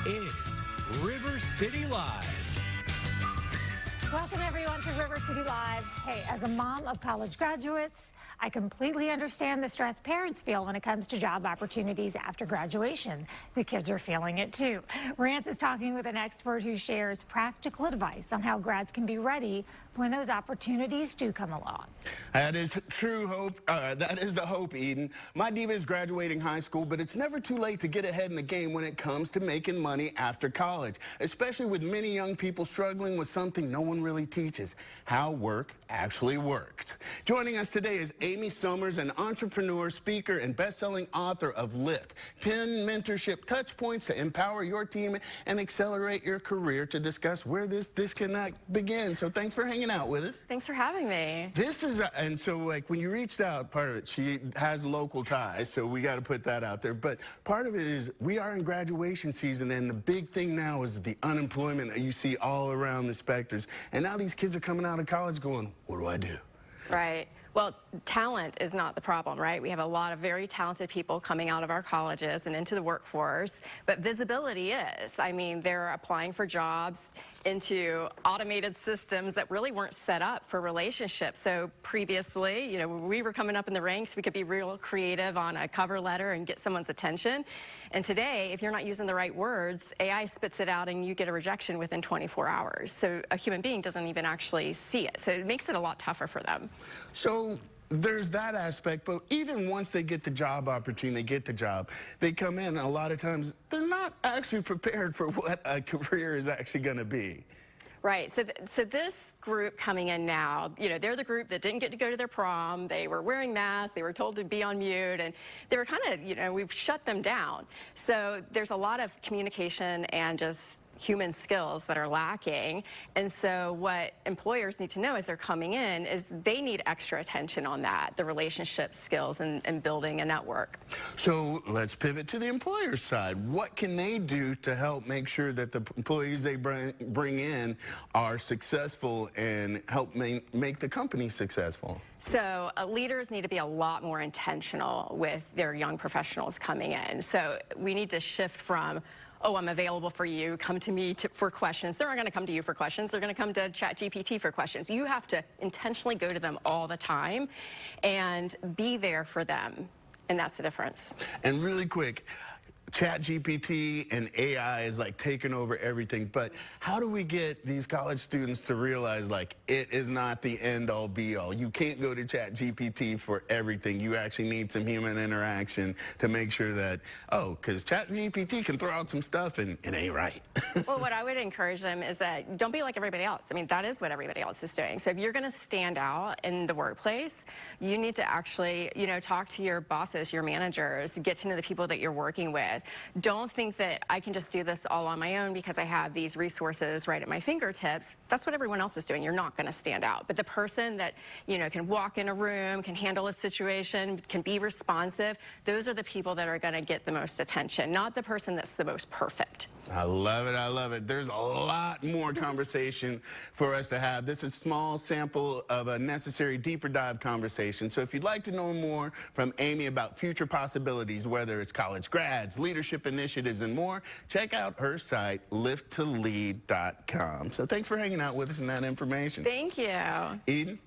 is River City Live. Welcome everyone to River City Live. Hey, as a mom of college graduates, I completely understand the stress parents feel when it comes to job opportunities after graduation. The kids are feeling it too. Rance is talking with an expert who shares practical advice on how grads can be ready when those opportunities do come along. That is true hope. That is the hope, Eden. My diva is graduating high school, but it's never too late to get ahead in the game when it comes to making money after college, especially with many young people struggling with something no one really teaches: how work actually works. Joining us today is Amy Summers, an entrepreneur, speaker, and best-selling author of Lift, 10 Mentorship Touchpoints to empower your team and accelerate your career, to discuss where this disconnect begins. So thanks for hanging out with us. Thanks for having me. This is, and so like when you reached out, part of it, she has local ties, so we got to put that out there. But part of it is we are in graduation season, and the big thing now is the unemployment that you see all around the specters. And now these kids are coming out of college going, what do I do? Right. Well, talent is not the problem, right? We have a lot of very talented people coming out of our colleges and into the workforce, but visibility is. I mean, they're applying for jobs into automated systems that really weren't set up for relationships. So previously, you know, when we were coming up in the ranks, we could be real creative on a cover letter and get someone's attention. And today, if you're not using the right words, AI spits it out and you get a rejection within 24 hours. So a human being doesn't even actually see it. So it makes it a lot tougher for them. So there's that aspect, but even once they get the job opportunity, they come in, a lot of times they're not actually prepared for what a career is actually going to be. Right. So this group coming in now, you know, they're the group that didn't get to go to their prom. They were wearing masks. They were told to be on mute, and they were kind of, you know, we've shut them down. So there's a lot of communication and just human skills that are lacking. And so what employers need to know as they're coming in is they need extra attention on that, the relationship skills and building a network. So let's pivot to the employer side. What can they do to help make sure that the employees they bring in are successful and help make the company successful? So leaders need to be a lot more intentional with their young professionals coming in. So we need to shift from, oh, I'm available for you, come to me for questions. They're not going to come to you for questions. They're going to come to ChatGPT for questions. You have to intentionally go to them all the time and be there for them. And that's the difference. And really quick, ChatGPT and AI is like taking over everything, but how do we get these college students to realize like it is not the end all be all? You can't go to ChatGPT for everything. You actually need some human interaction to make sure that, oh, because ChatGPT can throw out some stuff and it ain't right. Well, what I would encourage them is that don't be like everybody else. I mean, that is what everybody else is doing. So if you're going to stand out in the workplace, you need to actually, you know, talk to your bosses, your managers, get to know the people that you're working with. Don't think that I can just do this all on my own because I have these resources right at my fingertips. That's what everyone else is doing. You're not going to stand out. But the person that, you know, can walk in a room, can handle a situation, can be responsive, those are the people that are going to get the most attention, not the person that's the most perfect. I love it. I love it. There's a lot more conversation for us to have. This is a small sample of a necessary deeper dive conversation. So if you'd like to know more from Amy about future possibilities, whether it's college grads, leadership initiatives, and more, check out her site, lifttolead.com. So thanks for hanging out with us and that information. Thank you. Eden?